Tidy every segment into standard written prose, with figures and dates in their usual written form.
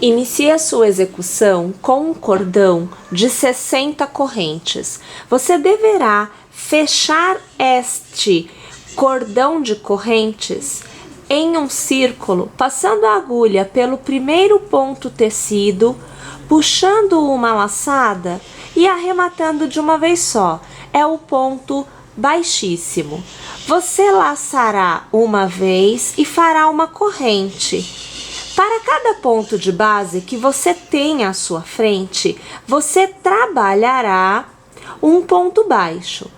Inicie a sua execução com um cordão de 60 correntes. Você deverá fechar este cordão de correntes em um círculo, passando a agulha pelo primeiro ponto tecido, puxando uma laçada e arrematando de uma vez só. É o ponto baixíssimo. Você laçará uma vez e fará uma corrente. Para cada ponto de base que você tem à sua frente, você trabalhará um ponto baixo.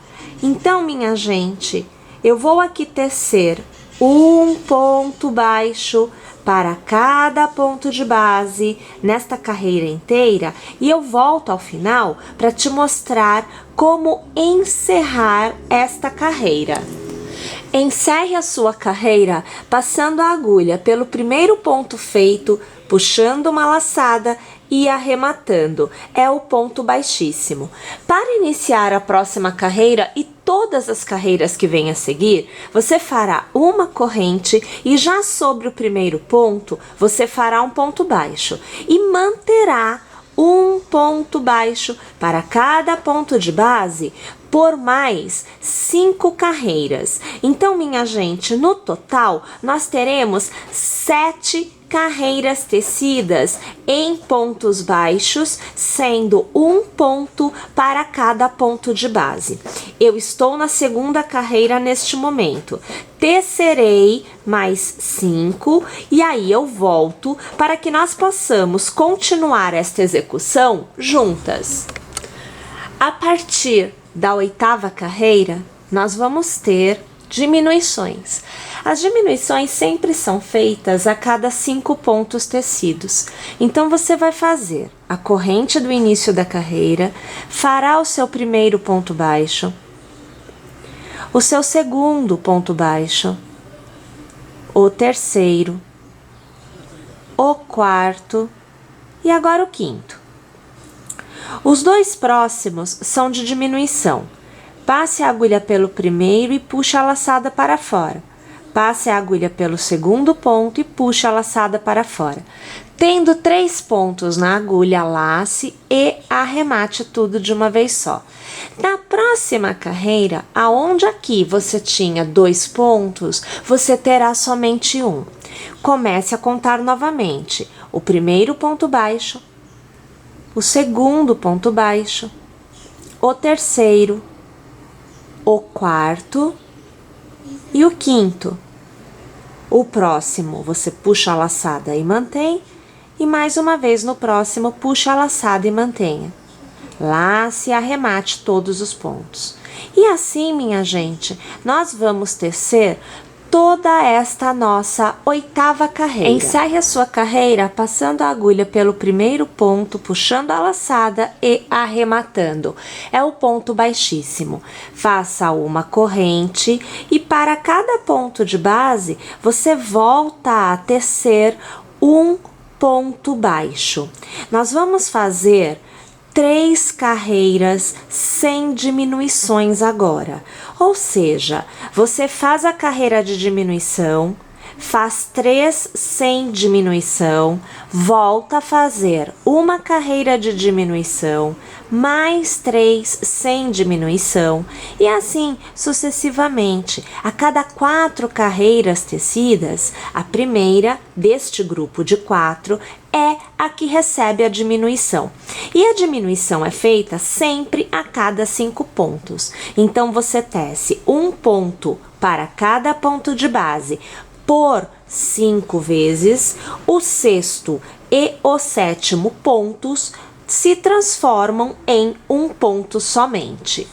Então, minha gente, eu vou aqui tecer um ponto baixo para cada ponto de base nesta carreira inteira e eu volto ao final para te mostrar como encerrar esta carreira. Encerre a sua carreira passando a agulha pelo primeiro ponto feito, puxando uma laçada e arrematando. É o ponto baixíssimo. Para iniciar a próxima carreira e todas as carreiras que vêm a seguir, você fará uma corrente e já sobre o primeiro ponto, você fará um ponto baixo e manterá um ponto baixo para cada ponto de base por mais 5 carreiras. Então, minha gente, no total, nós teremos 7 carreiras tecidas em pontos baixos, sendo um ponto para cada ponto de base. Eu estou na segunda carreira neste momento. Tecerei mais 5 e aí eu volto para que nós possamos continuar esta execução juntas. A partir da 8ª carreira, nós vamos ter diminuições. As diminuições sempre são feitas a cada 5 pontos tecidos. Então, você vai fazer a corrente do início da carreira, fará o seu primeiro ponto baixo, o seu segundo ponto baixo, o terceiro, o quarto e agora o quinto. Os 2 próximos são de diminuição. Passe a agulha pelo primeiro e puxe a laçada para fora. Passe a agulha pelo segundo ponto e puxe a laçada para fora. Tendo 3 pontos na agulha, lace e arremate tudo de uma vez só. Na próxima carreira, aonde aqui você tinha 2 pontos, você terá somente um. Comece a contar novamente. O primeiro ponto baixo, o segundo ponto baixo, o terceiro, o quarto e o quinto. O próximo você puxa a laçada e mantém, e mais uma vez no próximo puxa a laçada e mantenha. Lace e arremate todos os pontos. E assim, minha gente, nós vamos tecer toda esta nossa 8ª carreira. Encerre a sua carreira passando a agulha pelo primeiro ponto, puxando a laçada e arrematando. É o ponto baixíssimo. Faça uma corrente e para cada ponto de base, você volta a tecer um ponto baixo. Nós vamos fazer 3 carreiras sem diminuições agora. Ou seja, você faz a carreira de diminuição, faz 3 sem diminuição, volta a fazer uma carreira de diminuição, mais 3 sem diminuição e assim sucessivamente. A cada 4 carreiras tecidas, a primeira deste grupo de 4 é a que recebe a diminuição. E a diminuição é feita sempre a cada 5 pontos. Então, você tece um ponto para cada ponto de base por 5 vezes, o sexto e o sétimo pontos se transformam em um ponto somente.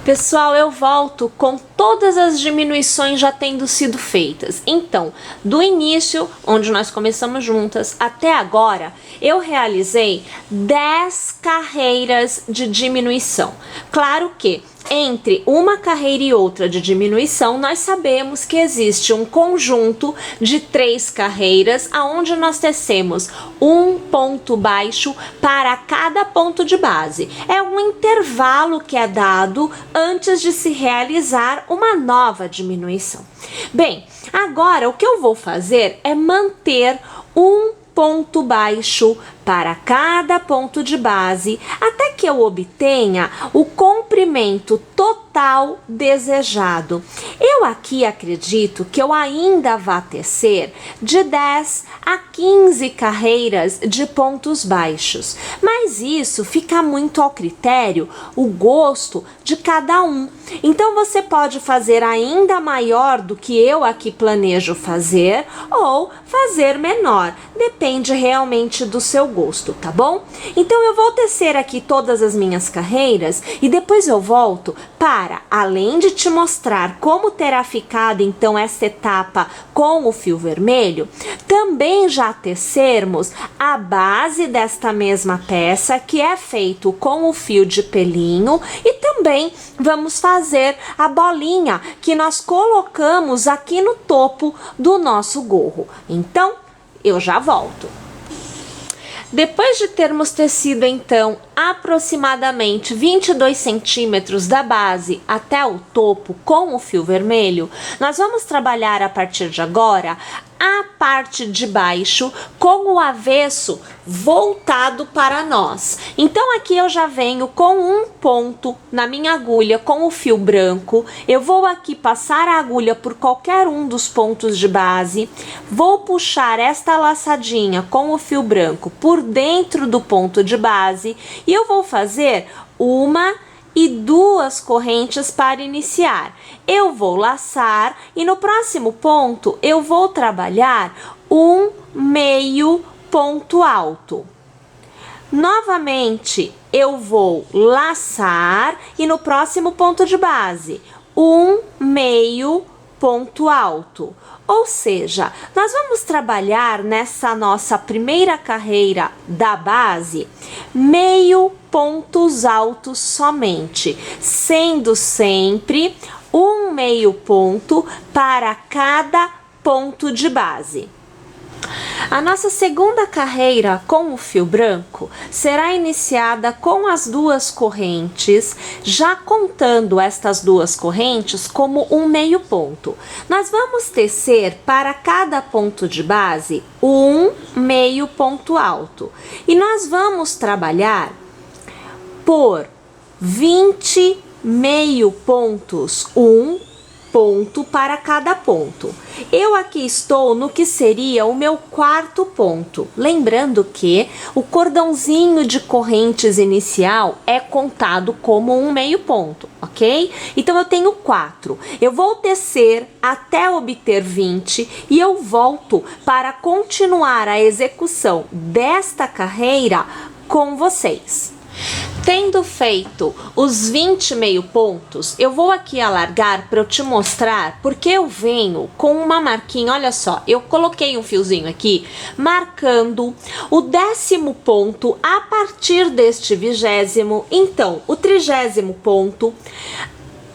Pessoal, eu volto com todas as diminuições já tendo sido feitas. Então, do início, onde nós começamos juntas, até agora, eu realizei 10 carreiras de diminuição. Claro que entre uma carreira e outra de diminuição, nós sabemos que existe um conjunto de 3 carreiras, aonde nós tecemos um ponto baixo para cada ponto de base. É um intervalo que é dado antes de se realizar uma nova diminuição. Bem, agora o que eu vou fazer é manter um ponto baixo para cada ponto de base, até que eu obtenha o comprimento total desejado. Eu aqui acredito que eu ainda vá tecer de 10 a 15 carreiras de pontos baixos, mas isso fica muito ao critério, o gosto de cada um. Então você pode fazer ainda maior do que eu aqui planejo fazer ou fazer menor, depende realmente do seu gosto, tá bom? Então eu vou tecer aqui todas as minhas carreiras e depois eu volto para, além de te mostrar como terá ficado então essa etapa com o fio vermelho, também já tecermos a base desta mesma peça que é feito com o fio de pelinho e também vamos fazer a bolinha que nós colocamos aqui no topo do nosso gorro. Então, eu já volto. Depois de termos tecido, então, aproximadamente 22 centímetros da base até o topo com o fio vermelho, nós vamos trabalhar a partir de agora a parte de baixo com o avesso voltado para nós. Então aqui eu já venho com um ponto na minha agulha com o fio branco, eu vou aqui passar a agulha por qualquer um dos pontos de base, vou puxar esta laçadinha com o fio branco por dentro do ponto de base e eu vou fazer uma e duas correntes para iniciar. Eu vou laçar e no próximo ponto eu vou trabalhar um meio ponto alto. Novamente, eu vou laçar e no próximo ponto de base, um meio ponto alto. Ou seja, nós vamos trabalhar nessa nossa primeira carreira da base meio pontos altos somente, sendo sempre um meio ponto para cada ponto de base. A nossa segunda carreira com o fio branco será iniciada com as duas correntes, já contando estas duas correntes como um meio ponto. Nós vamos tecer para cada ponto de base um meio ponto alto e nós vamos trabalhar por 20 meio pontos, um ponto para cada ponto. Eu aqui estou no que seria o meu quarto ponto. Lembrando que o cordãozinho de correntes inicial é contado como um meio ponto, ok? Então eu tenho 4. Eu vou tecer até obter 20 e eu volto para continuar a execução desta carreira com vocês. Tendo feito os 20 meio pontos, eu vou aqui alargar para eu te mostrar, porque eu venho com uma marquinha, olha só, eu coloquei um fiozinho aqui, marcando o 10º ponto a partir deste 20º, então, o 30º ponto,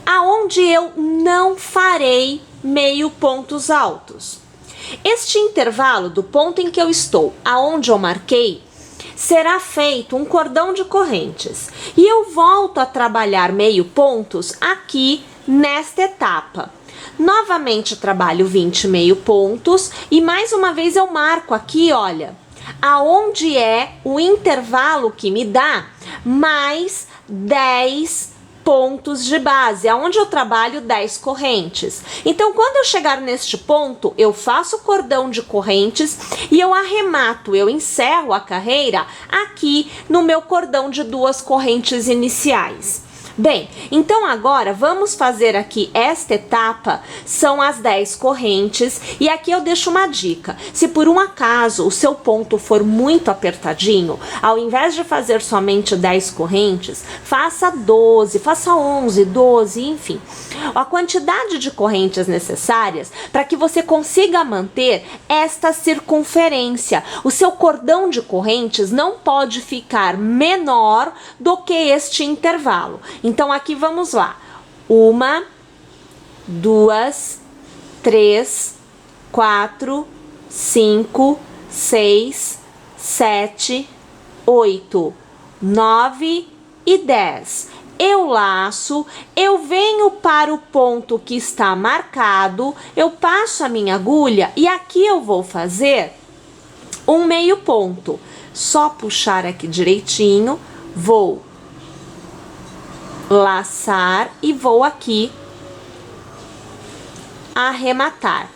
aonde eu não farei meio pontos altos. Este intervalo do ponto em que eu estou, aonde eu marquei, será feito um cordão de correntes e eu volto a trabalhar meio pontos aqui nesta etapa. Novamente trabalho 20 meio pontos e mais uma vez eu marco aqui, olha, aonde é o intervalo que me dá mais 10 pontos de base, aonde eu trabalho 10 correntes. Então, quando eu chegar neste ponto, eu faço o cordão de correntes e eu arremato, eu encerro a carreira aqui no meu cordão de 2 correntes iniciais. Bem, então agora vamos fazer aqui esta etapa, são as 10 correntes, e aqui eu deixo uma dica. Se por um acaso o seu ponto for muito apertadinho, ao invés de fazer somente 10 correntes, faça 12, faça 11, 12, enfim. A quantidade de correntes necessárias para que você consiga manter esta circunferência. O seu cordão de correntes não pode ficar menor do que este intervalo. Então, aqui vamos lá. 1, 2, 3, 4, 5, 6, 7, 8, 9 e 10. Eu laço, eu venho para o ponto que está marcado, eu passo a minha agulha e aqui eu vou fazer um meio ponto. Só puxar aqui direitinho, vou laçar e vou aqui arrematar.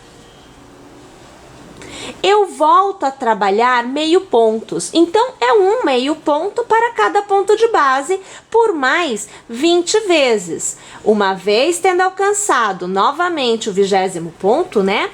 Eu volto a trabalhar meio pontos, então é um meio ponto para cada ponto de base por mais 20 vezes. Uma vez tendo alcançado novamente o 20º ponto, né?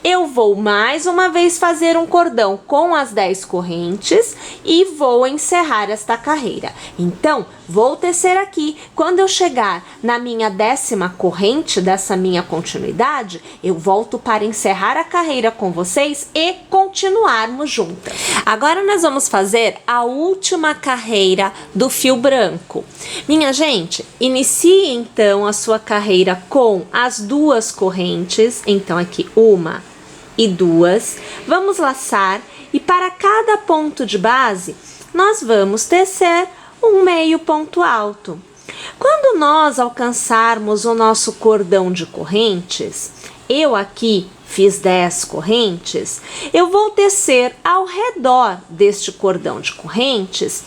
Eu vou mais uma vez fazer um cordão com as 10 correntes e vou encerrar esta carreira. Então, vou tecer aqui. Quando eu chegar na minha 10ª corrente dessa minha continuidade, eu volto para encerrar a carreira com vocês e continuarmos juntas. Agora nós vamos fazer a última carreira do fio branco. Minha gente, inicie então a sua carreira com as 2 correntes. Então, aqui uma e 2, vamos laçar e para cada ponto de base nós vamos tecer um meio ponto alto. Quando nós alcançarmos o nosso cordão de correntes, eu aqui fiz 10 correntes, eu vou tecer ao redor deste cordão de correntes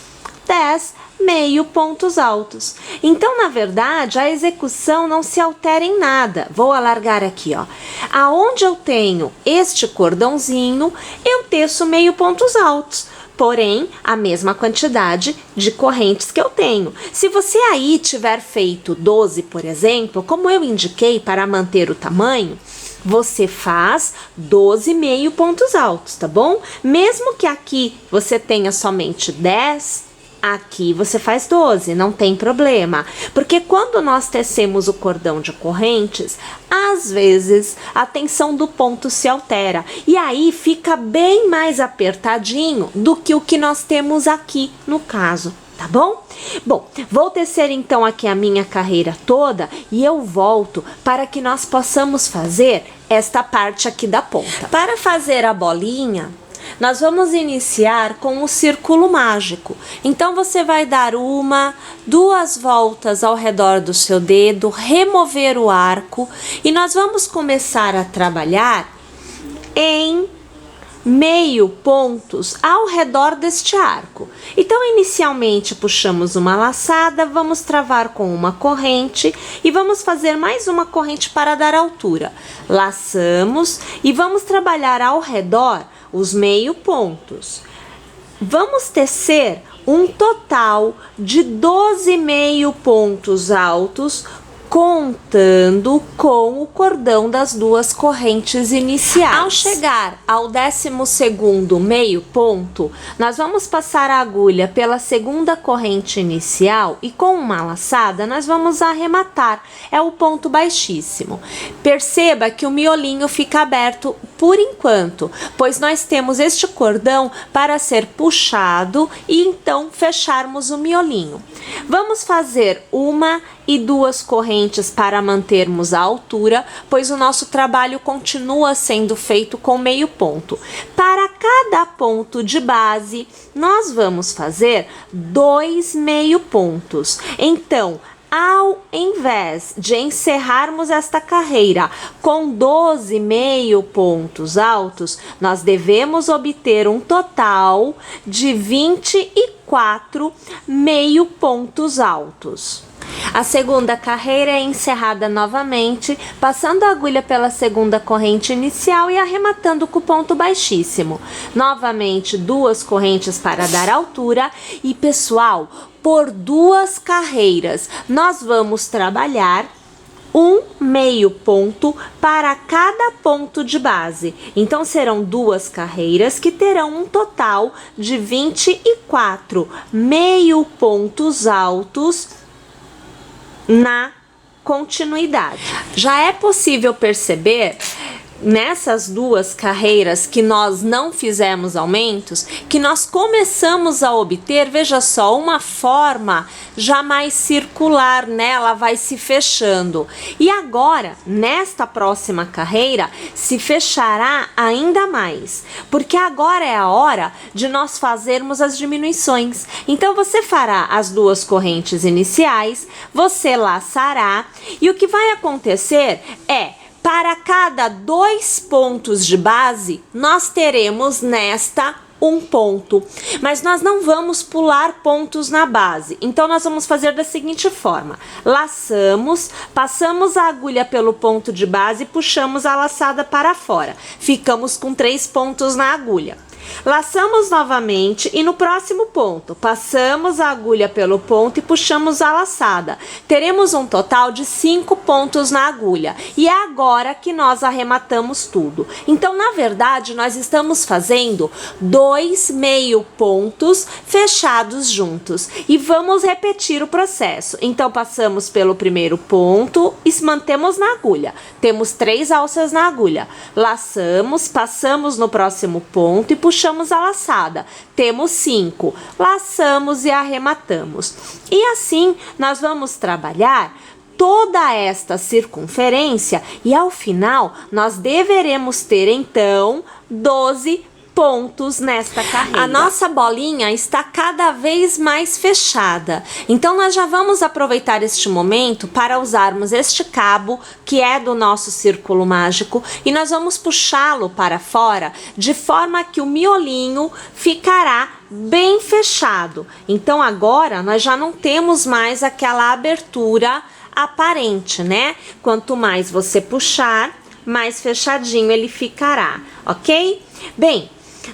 10 meio pontos altos. Então, na verdade, a execução não se altera em nada. Vou alargar aqui, ó. Aonde eu tenho este cordãozinho, eu teço meio pontos altos. Porém, a mesma quantidade de correntes que eu tenho. Se você aí tiver feito 12, por exemplo, como eu indiquei para manter o tamanho, você faz 12 meio pontos altos, tá bom? Mesmo que aqui você tenha somente 10, aqui você faz 12, não tem problema. Porque quando nós tecemos o cordão de correntes, às vezes a tensão do ponto se altera. E aí fica bem mais apertadinho do que o que nós temos aqui no caso. Tá bom? Bom, vou tecer então aqui a minha carreira toda e eu volto para que nós possamos fazer esta parte aqui da ponta. Para fazer a bolinha, nós vamos iniciar com o círculo mágico. Então, você vai dar 1, 2 voltas ao redor do seu dedo, remover o arco e nós vamos começar a trabalhar em meio pontos ao redor deste arco. Então, inicialmente, puxamos uma laçada, vamos travar com uma corrente e vamos fazer mais uma corrente para dar altura. Laçamos e vamos trabalhar ao redor os meio pontos. Vamos tecer um total de 12 meio pontos altos, contando com o cordão das 2 correntes iniciais. Ao chegar ao 12º meio ponto, nós vamos passar a agulha pela 2ª corrente inicial e com uma laçada nós vamos arrematar. É o ponto baixíssimo. Perceba que o miolinho fica aberto por enquanto, pois nós temos este cordão para ser puxado e então fecharmos o miolinho. Vamos fazer 1 e 2 correntes para mantermos a altura, pois o nosso trabalho continua sendo feito com meio ponto. Para cada ponto de base, nós vamos fazer 2 meio pontos. Então, ao invés de encerrarmos esta carreira com 12 meio pontos altos, nós devemos obter um total de 24 meio pontos altos. A 2ª carreira é encerrada novamente, passando a agulha pela 2ª corrente inicial e arrematando com o ponto baixíssimo. Novamente, 2 correntes para dar altura e, pessoal, por 2 carreiras, nós vamos trabalhar um meio ponto para cada ponto de base. Então, serão 2 carreiras que terão um total de 24 meio pontos altos na continuidade. Já é possível perceber nessas 2 carreiras que nós não fizemos aumentos, que nós começamos a obter, veja só, uma forma já mais circular, né? Ela vai se fechando. E agora, nesta próxima carreira, se fechará ainda mais, porque agora é a hora de nós fazermos as diminuições. Então, você fará as 2 correntes iniciais, você laçará, e o que vai acontecer é, para cada 2 pontos de base, nós teremos nesta um ponto, mas nós não vamos pular pontos na base. Então nós vamos fazer da seguinte forma: laçamos, passamos a agulha pelo ponto de base e puxamos a laçada para fora. Ficamos com 3 pontos na agulha. Laçamos novamente e no próximo ponto, passamos a agulha pelo ponto e puxamos a laçada. Teremos um total de 5 pontos na agulha. E é agora que nós arrematamos tudo. Então, na verdade, nós estamos fazendo 2 meio pontos fechados juntos. E vamos repetir o processo. Então, passamos pelo primeiro ponto e mantemos na agulha. Temos 3 alças na agulha. Laçamos, passamos no próximo ponto e puxamos a laçada. Temos 5. Laçamos e arrematamos. E assim nós vamos trabalhar toda esta circunferência e ao final nós deveremos ter então 12 pontos nesta carreira. A nossa bolinha está cada vez mais fechada. Então nós já vamos aproveitar este momento para usarmos este cabo que é do nosso círculo mágico e nós vamos puxá-lo para fora de forma que o miolinho ficará bem fechado. Então agora nós já não temos mais aquela abertura aparente, né? Quanto mais você puxar, mais fechadinho ele ficará, ok? Bem,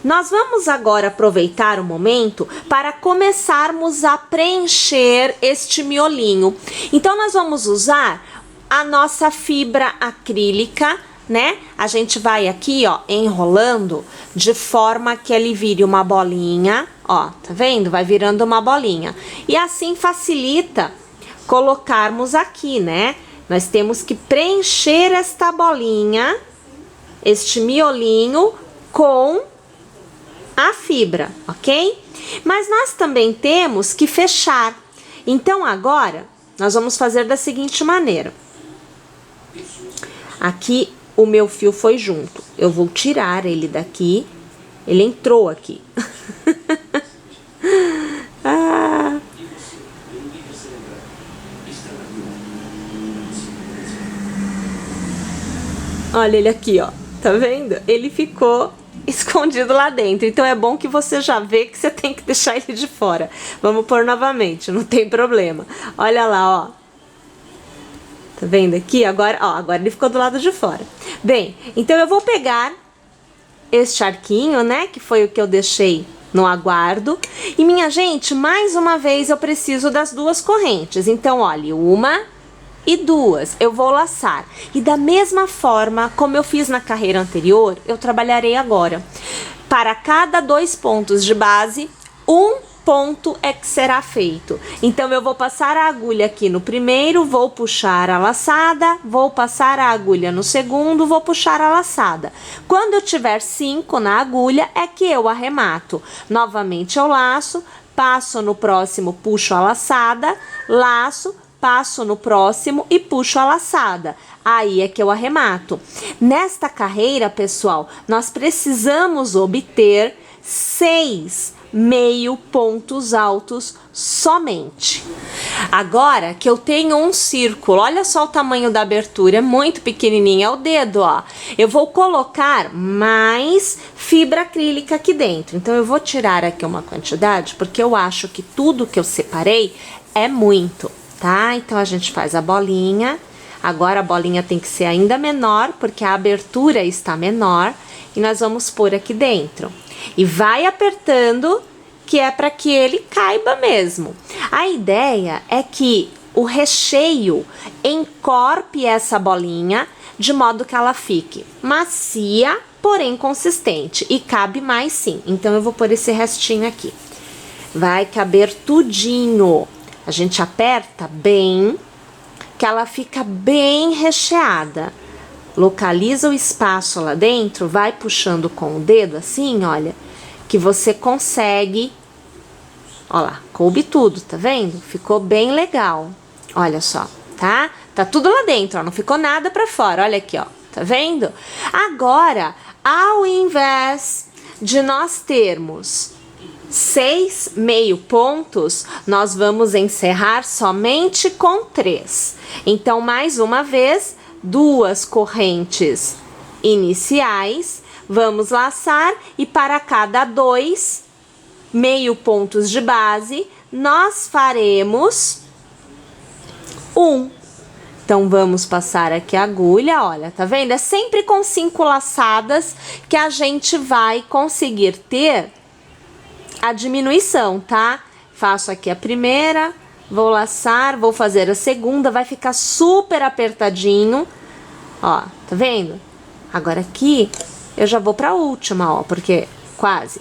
nós vamos agora aproveitar o momento para começarmos a preencher este miolinho. Então, nós vamos usar a nossa fibra acrílica, né? A gente vai aqui, ó, enrolando de forma que ele vire uma bolinha, ó, tá vendo? Vai virando uma bolinha. E assim facilita colocarmos aqui, né? Nós temos que preencher esta bolinha, este miolinho, com a fibra, ok? Mas nós também temos que fechar. Então agora nós vamos fazer da seguinte maneira. Aqui o meu fio foi junto. Eu vou tirar ele daqui. Ele entrou aqui. Ah. Olha ele aqui, ó. Tá vendo? Ele ficou escondido lá dentro. Então é bom que você já vê que você tem que deixar ele de fora. Vamos pôr novamente, não tem problema. Olha lá, ó. Tá vendo aqui? Agora, ó, agora ele ficou do lado de fora. Bem, então eu vou pegar este arquinho, né, que foi o que eu deixei no aguardo. E minha gente, mais uma vez eu preciso das 2 correntes. Então, olha, 1 e 2, eu vou laçar. E da mesma forma como eu fiz na carreira anterior, eu trabalharei agora. Para cada 2 pontos de base, 1 ponto é que será feito. Então eu vou passar a agulha aqui no primeiro, vou puxar a laçada, vou passar a agulha no segundo, vou puxar a laçada. Quando eu tiver 5 na agulha, é que eu arremato. Novamente eu laço, passo no próximo, puxo a laçada, laço, passo no próximo e puxo a laçada. Aí é que eu arremato. Nesta carreira, pessoal, nós precisamos obter 6 meio pontos altos somente. Agora que eu tenho um círculo, olha só o tamanho da abertura, é muito pequenininho, é o dedo, ó. Eu vou colocar mais fibra acrílica aqui dentro. Então eu vou tirar aqui uma quantidade, porque eu acho que tudo que eu separei é muito, tá? Então a gente faz a bolinha. Agora a bolinha tem que ser ainda menor, porque a abertura está menor. E nós vamos pôr aqui dentro. E vai apertando, que é para que ele caiba mesmo. A ideia é que o recheio encorpe essa bolinha de modo que ela fique macia, porém consistente. E cabe mais sim. Então eu vou pôr esse restinho aqui. Vai caber tudinho. A gente aperta bem, que ela fica bem recheada. Localiza o espaço lá dentro, vai puxando com o dedo assim, olha, que você consegue. Ó lá, coube tudo, tá vendo? Ficou bem legal. Olha só, tá? Tá tudo lá dentro, ó, não ficou nada pra fora, olha aqui, ó, tá vendo? Agora, ao invés de nós termos 6 meio pontos, nós vamos encerrar somente com 3. Então, mais uma vez, 2 correntes iniciais, Vamos laçar e para cada 2 meio pontos de base, nós faremos 1. Então, vamos passar aqui a agulha, olha, tá vendo? É sempre com 5 laçadas que a gente vai conseguir ter a diminuição, tá? Faço aqui a primeira, vou laçar, vou fazer a segunda, vai ficar super apertadinho, ó, tá vendo? Agora aqui, eu já vou pra última, ó, porque quase.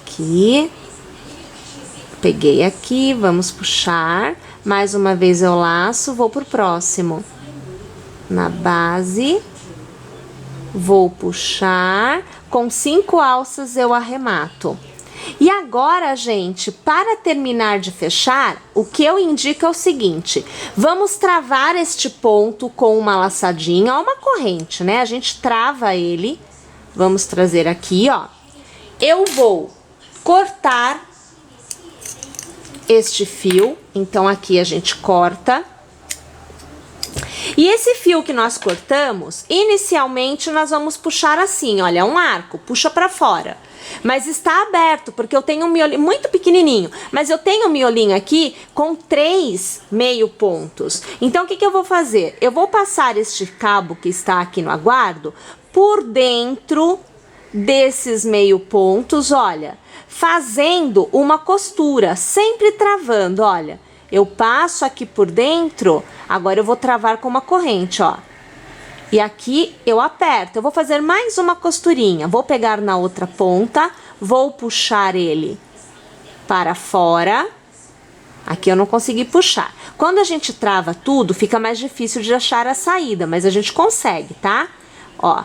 Aqui, peguei aqui, vamos puxar, mais uma vez eu laço, vou pro próximo. Na base, vou puxar, com 5 alças eu arremato. E agora, gente, para terminar de fechar, o que eu indico é o seguinte: vamos travar este ponto com uma laçadinha, ó, uma corrente, né? A gente trava ele, vamos trazer aqui, ó. Eu vou cortar este fio, então aqui a gente corta. E esse fio que nós cortamos, inicialmente nós vamos puxar assim, olha, um arco, puxa pra fora. Mas está aberto, porque eu tenho um miolinho muito pequenininho, mas eu tenho um miolinho aqui com 3 meio pontos. Então, o que eu vou fazer? Eu vou passar este cabo que está aqui no aguardo por dentro desses meio pontos, olha, fazendo uma costura, sempre travando, olha. Eu passo aqui por dentro, agora eu vou travar com uma corrente, ó. E aqui eu aperto, eu vou fazer mais uma costurinha, vou pegar na outra ponta, vou puxar ele para fora. Aqui eu não consegui puxar. Quando a gente trava tudo, fica mais difícil de achar a saída, mas a gente consegue, tá? Ó,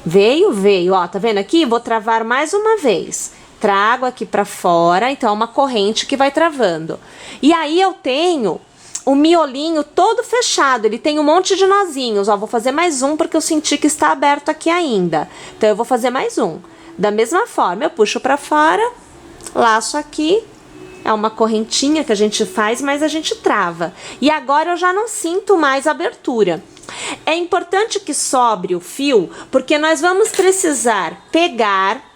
veio, ó, tá vendo aqui? Vou travar mais uma vez. Trago aqui para fora, então é uma corrente que vai travando. E aí eu tenho o miolinho todo fechado, ele tem um monte de nozinhos, ó, vou fazer mais um porque eu senti que está aberto aqui ainda. Então eu vou fazer mais um. Da mesma forma, eu puxo para fora, laço aqui, é uma correntinha que a gente faz, mas a gente trava. E agora eu já não sinto mais abertura. É importante que sobre o fio, porque nós vamos precisar pegar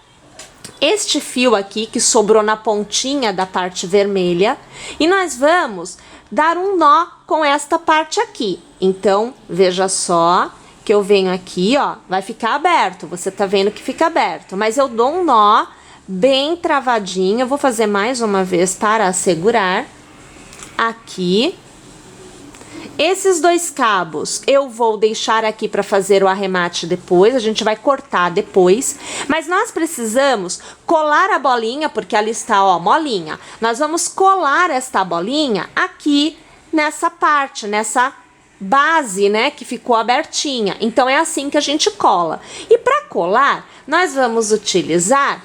este fio aqui que sobrou na pontinha da parte vermelha e nós vamos dar um nó com esta parte aqui. Então, veja só que eu venho aqui, ó, vai ficar aberto, você tá vendo que fica aberto, mas eu dou um nó bem travadinho, eu vou fazer mais uma vez para assegurar, aqui. Esses 2 cabos eu vou deixar aqui para fazer o arremate depois, a gente vai cortar depois, mas nós precisamos colar a bolinha, porque ali está, ó, molinha. Nós vamos colar esta bolinha aqui nessa parte, nessa base, né, que ficou abertinha. Então é assim que a gente cola. E para colar, nós vamos utilizar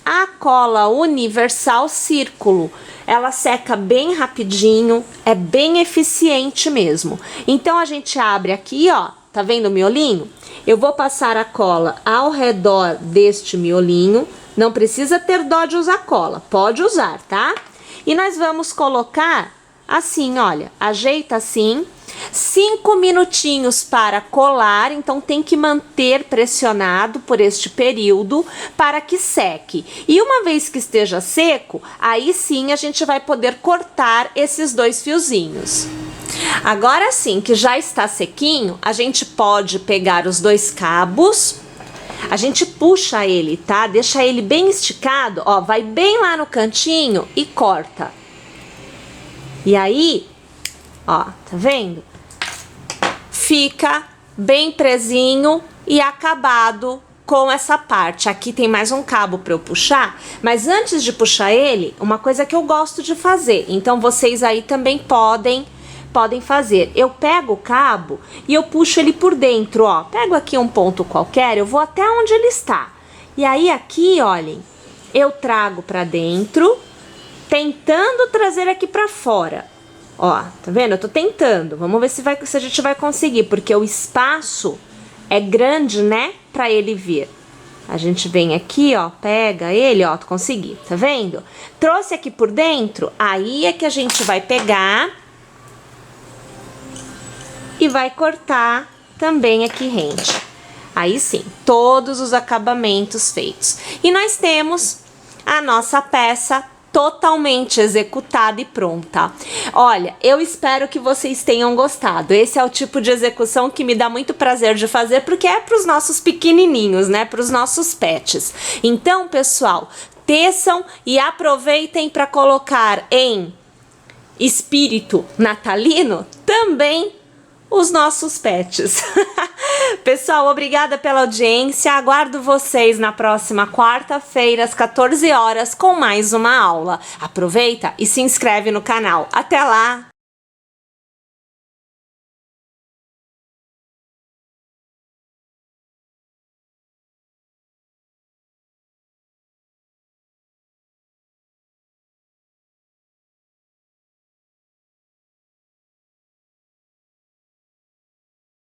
a cola universal círculo. Ela seca bem rapidinho, é bem eficiente mesmo. Então, a gente abre aqui, ó, tá vendo o miolinho? Eu vou passar a cola ao redor deste miolinho. Não precisa ter dó de usar cola, pode usar, tá? E nós vamos colocar assim, olha, ajeita assim. 5 minutinhos para colar, então tem que manter pressionado por este período para que seque. E uma vez que esteja seco, aí sim a gente vai poder cortar esses 2 fiozinhos. Agora sim, que já está sequinho, a gente pode pegar os 2 cabos, a gente puxa ele, tá? Deixa ele bem esticado, ó, vai bem lá no cantinho e corta. E aí, ó, tá vendo? Fica bem presinho e acabado com essa parte. Aqui tem mais um cabo para eu puxar, mas antes de puxar ele, uma coisa que eu gosto de fazer, então vocês aí também podem fazer. Eu pego o cabo e eu puxo ele por dentro, ó. Pego aqui um ponto qualquer, eu vou até onde ele está. E aí aqui, olhem, eu trago para dentro, tentando trazer aqui para fora. Ó, tá vendo? Eu tô tentando. Vamos ver se a gente vai conseguir, porque o espaço é grande, né? Pra ele vir. A gente vem aqui, ó, pega ele, ó, consegui, tá vendo? Trouxe aqui por dentro, aí é que a gente vai pegar e vai cortar também aqui rente. Aí sim, todos os acabamentos feitos. E nós temos a nossa peça totalmente executada e pronta. Olha, eu espero que vocês tenham gostado. Esse é o tipo de execução que me dá muito prazer de fazer, porque é para os nossos pequenininhos, né? Para os nossos pets. Então, pessoal, teçam e aproveitem para colocar em espírito natalino também os nossos pets. Pessoal, obrigada pela audiência. Aguardo vocês na próxima quarta-feira, às 14 horas, com mais uma aula. Aproveita e se inscreve no canal. Até lá!